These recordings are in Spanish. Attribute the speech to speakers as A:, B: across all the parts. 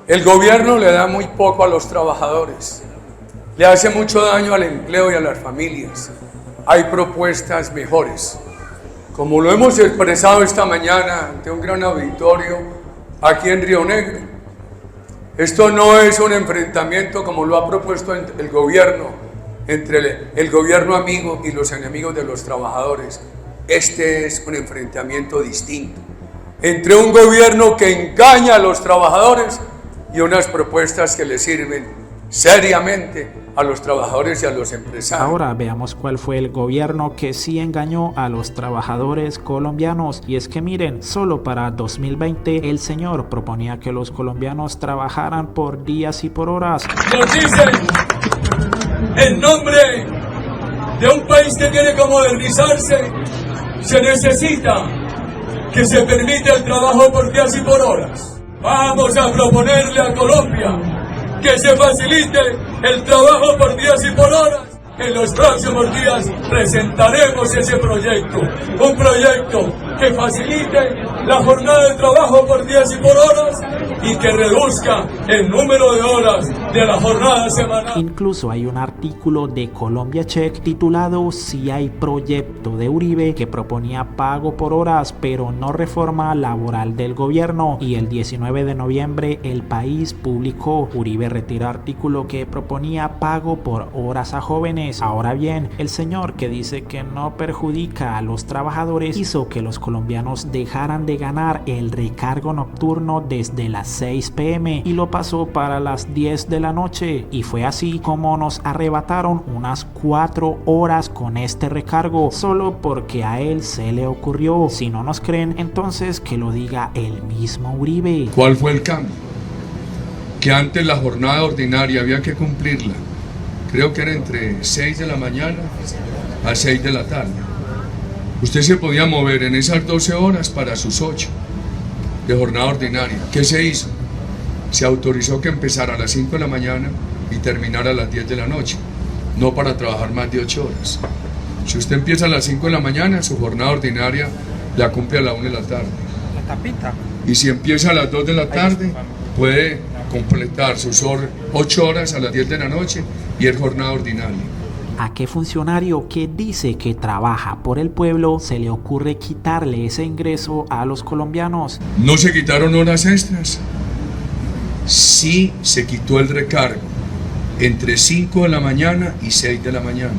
A: El gobierno le da muy poco a los trabajadores, le hace mucho daño al empleo y a las familias. Hay propuestas mejores, como lo hemos expresado esta mañana ante un gran auditorio aquí en Río Negro. Esto no es un enfrentamiento como lo ha propuesto el gobierno, entre el gobierno amigo y los enemigos de los trabajadores. Este es un enfrentamiento distinto, entre un gobierno que engaña a los trabajadores y unas propuestas que le sirven seriamente a los trabajadores y a los empresarios.
B: Ahora veamos cuál fue el gobierno que sí engañó a los trabajadores colombianos. Y es que miren, solo para 2020 el señor proponía que los colombianos trabajaran por días y por horas.
A: Nos dicen, en nombre de un país que tiene que modernizarse, se necesita que se permita el trabajo por días y por horas. Vamos a proponerle a Colombia que se facilite el trabajo por días y por horas. En los próximos días presentaremos ese proyecto, un proyecto que facilite la jornada de trabajo por días y por horas y que reduzca el número de horas de la jornada semanal.
B: Incluso hay un artículo de Colombia Check titulado "Si hay proyecto de Uribe", que proponía pago por horas pero no reforma laboral del gobierno, y el 19 de noviembre El País publicó: Uribe retira artículo que proponía pago por horas a jóvenes. Ahora bien, el señor que dice que no perjudica a los trabajadores hizo que los colombianos dejaran de ganar el recargo nocturno desde las 6 p.m. y lo pasó para las 10 de la noche, y fue así como nos arrebataron unas 4 horas con este recargo solo porque a él se le ocurrió. Si no nos creen, entonces que lo diga el mismo Uribe.
A: ¿Cuál fue el cambio? Que antes la jornada ordinaria había que cumplirla, creo que era entre 6 de la mañana a 6 de la tarde. Usted se podía mover en esas 12 horas para sus 8 de jornada ordinaria. ¿Qué se hizo? Se autorizó que empezara a las 5 de la mañana y terminara a las 10 de la noche, no para trabajar más de 8 horas. Si usted empieza a las 5 de la mañana, su jornada ordinaria la cumple a la 1 de la tarde.
C: La tapita.
A: Y si empieza a las 2 de la tarde, puede completar sus 8 horas a las 10 de la noche y es jornada ordinaria.
B: ¿A qué funcionario que dice que trabaja por el pueblo se le ocurre quitarle ese ingreso a los colombianos?
A: ¿No se quitaron horas extras? Sí se quitó el recargo entre 5 de la mañana y 6 de la mañana.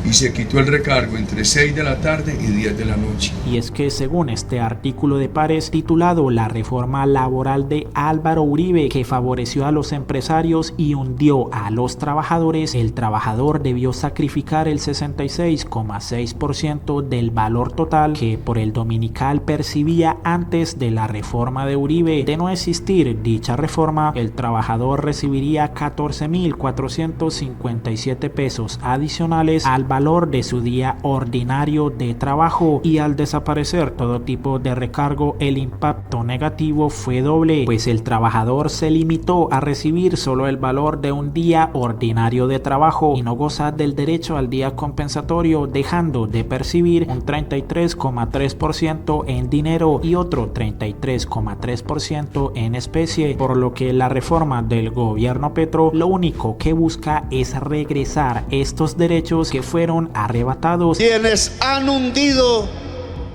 A: Y se quitó el recargo entre 6 de la tarde y 10 de la noche.
B: Y es que según este artículo de Pares titulado "La reforma laboral de Álvaro Uribe que favoreció a los empresarios y hundió a los trabajadores", el trabajador debió sacrificar el 66,6% del valor total que por el dominical percibía antes de la reforma de Uribe. De no existir dicha reforma, el trabajador recibiría 14.457 pesos adicionales al valor de su día ordinario de trabajo, y al desaparecer todo tipo de recargo, el impacto negativo fue doble, pues el trabajador se limitó a recibir solo el valor de un día ordinario de trabajo y no goza del derecho al día compensatorio, dejando de percibir un 33,3% en dinero y otro 33,3% en especie, por lo que la reforma del gobierno Petro lo único que busca es regresar estos derechos que fueron arrebatados.
D: Quienes han hundido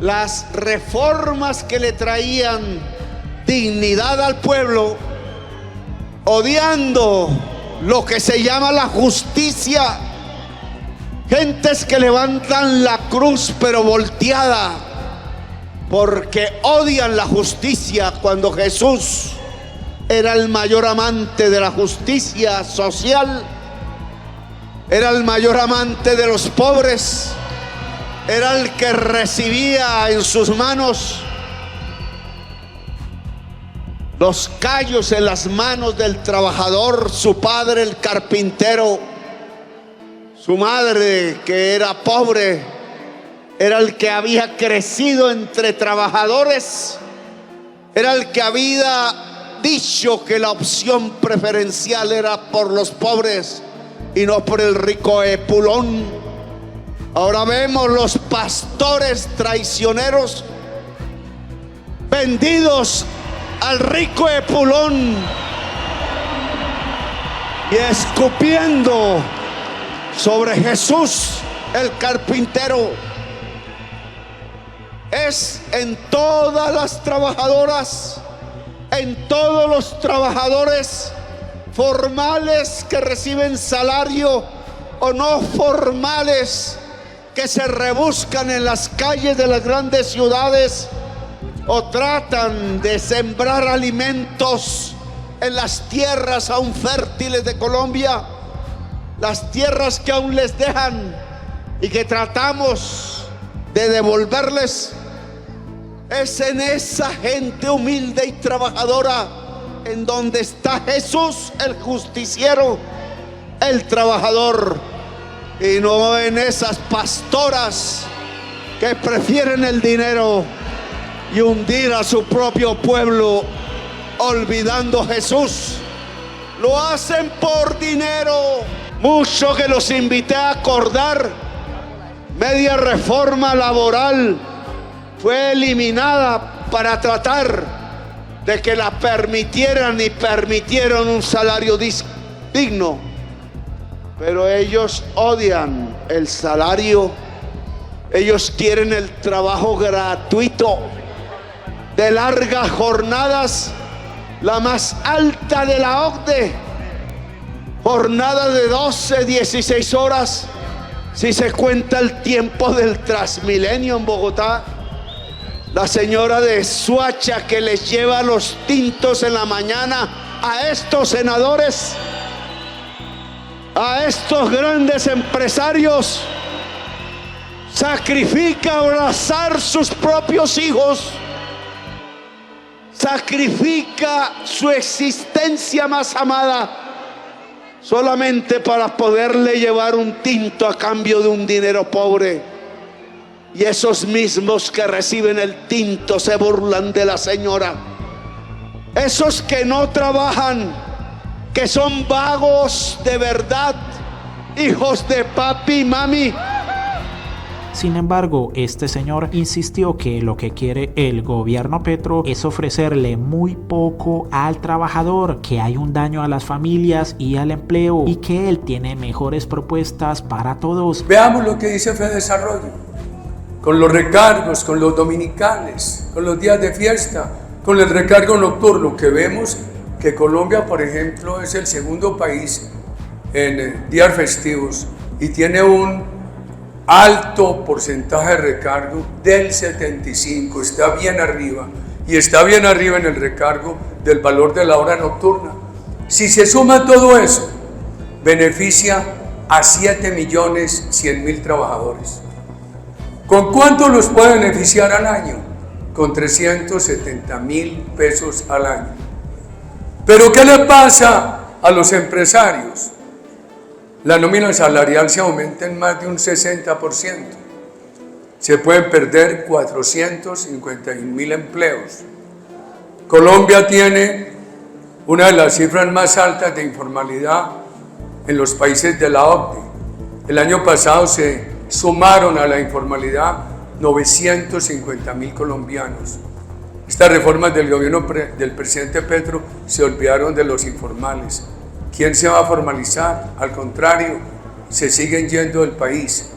D: las reformas que le traían dignidad al pueblo, odiando lo que se llama la justicia, gentes que levantan la cruz pero volteada, porque odian la justicia cuando Jesús era el mayor amante de la justicia social. Era el mayor amante de los pobres, era el que recibía en sus manos los callos en las manos del trabajador, su padre el carpintero, su madre que era pobre, era el que había crecido entre trabajadores, era el que había dicho que la opción preferencial era por los pobres y no por el rico Epulón. Ahora vemos los pastores traicioneros vendidos al rico Epulón y escupiendo sobre Jesús el carpintero. Es en todas las trabajadoras, en todos los trabajadores formales que reciben salario o no formales, que se rebuscan en las calles de las grandes ciudades o tratan de sembrar alimentos en las tierras aún fértiles de Colombia, las tierras que aún les dejan y que tratamos de devolverles. Es en esa gente humilde y trabajadora en donde está Jesús, el justiciero, el trabajador, y no en esas pastoras que prefieren el dinero y hundir a su propio pueblo olvidando a Jesús. Lo hacen por dinero. Mucho que los invité a acordar, media reforma laboral fue eliminada para tratar de que la permitieran, y permitieron un salario digno. Pero ellos odian el salario. Ellos quieren el trabajo gratuito, de largas jornadas, la más alta de la OCDE, jornada de 12, 16 horas, si se cuenta el tiempo del Transmilenio en Bogotá. La señora de Suacha que les lleva los tintos en la mañana a estos senadores, a estos grandes empresarios, sacrifica abrazar sus propios hijos, sacrifica su existencia más amada solamente para poderle llevar un tinto a cambio de un dinero pobre. Y esos mismos que reciben el tinto se burlan de la señora. Esos que no trabajan, que son vagos de verdad, hijos de papi y mami.
B: Sin embargo, este señor insistió que lo que quiere el gobierno Petro es ofrecerle muy poco al trabajador, que hay un daño a las familias y al empleo y que él tiene mejores propuestas para todos.
A: Veamos lo que dice Fedesarrollo, con los recargos, con los dominicales, con los días de fiesta, con el recargo nocturno, que vemos que Colombia, por ejemplo, es el segundo país en días festivos y tiene un alto porcentaje de recargo del 75, está bien arriba, y está bien arriba en el recargo del valor de la hora nocturna. Si se suma todo eso, beneficia a 7.100.000 trabajadores. ¿Con cuánto los puede beneficiar al año? Con 370.000 pesos al año. ¿Pero qué le pasa a los empresarios? La nómina salarial se aumenta en más de un 60%. Se pueden perder 451.000 empleos. Colombia tiene una de las cifras más altas de informalidad en los países de la OCDE. El año pasado se sumaron a la informalidad 950.000 colombianos. Estas reformas del gobierno del presidente Petro se olvidaron de los informales. ¿Quién se va a formalizar? Al contrario, se siguen yendo del país.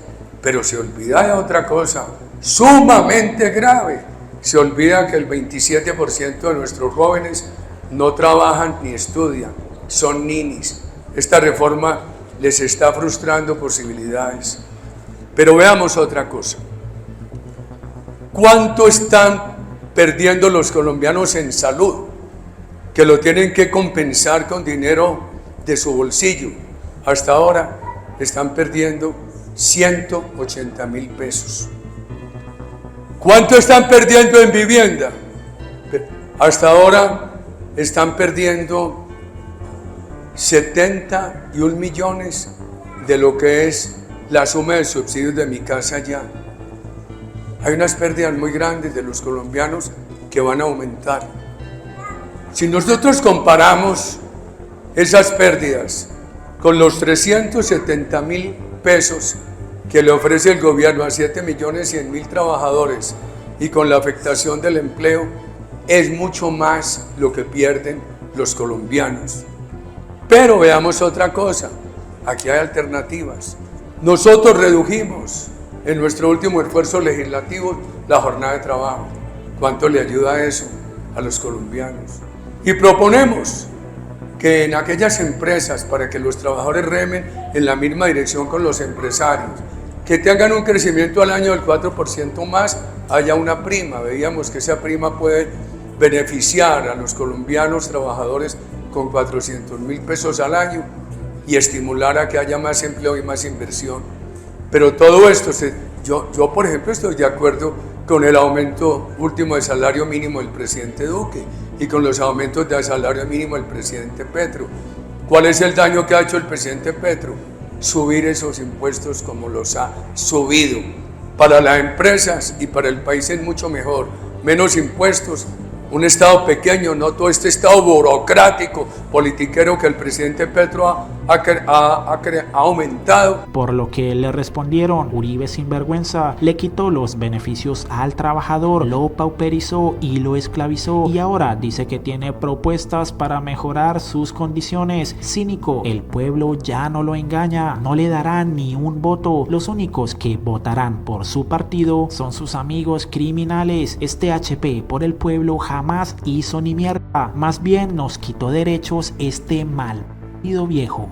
A: Pero se olvida de otra cosa sumamente grave. Se olvida que el 27% de nuestros jóvenes no trabajan ni estudian, son ninis. Esta reforma les está frustrando posibilidades. Pero veamos otra cosa. ¿Cuánto están perdiendo los colombianos en salud? Que lo tienen que compensar con dinero de su bolsillo. Hasta ahora están perdiendo 180.000 pesos. ¿Cuánto están perdiendo en vivienda? Hasta ahora están perdiendo 71 millones de lo que es la suma de subsidios de Mi Casa Ya. Hay unas pérdidas muy grandes de los colombianos que van a aumentar. Si nosotros comparamos esas pérdidas con los 370.000 pesos que le ofrece el gobierno a 7.100.000 trabajadores y con la afectación del empleo, es mucho más lo que pierden los colombianos. Pero veamos otra cosa, aquí hay alternativas. Nosotros redujimos en nuestro último esfuerzo legislativo la jornada de trabajo. ¿Cuánto le ayuda eso a los colombianos? Y proponemos que en aquellas empresas, para que los trabajadores remen en la misma dirección con los empresarios, que tengan un crecimiento al año del 4% más, haya una prima. Veíamos que esa prima puede beneficiar a los colombianos trabajadores con 400.000 pesos al año y estimular a que haya más empleo y más inversión. Pero todo esto, yo por ejemplo estoy de acuerdo con el aumento último de salario mínimo del presidente Duque y con los aumentos de salario mínimo del presidente Petro. ¿Cuál es el daño que ha hecho el presidente Petro? Subir esos impuestos como los ha subido. Para las empresas y para el país es mucho mejor. Menos impuestos, un Estado pequeño, no todo este Estado burocrático, politiquero que el presidente Petro ha aumentado.
B: Por lo que le respondieron, Uribe sinvergüenza le quitó los beneficios al trabajador, lo pauperizó y lo esclavizó, y ahora dice que tiene propuestas para mejorar sus condiciones. Cínico, el pueblo ya no lo engaña, no le darán ni un voto. Los únicos que votarán por su partido son sus amigos criminales. Este HP por el pueblo jamás hizo ni mierda, más bien nos quitó derechos este mal partido viejo.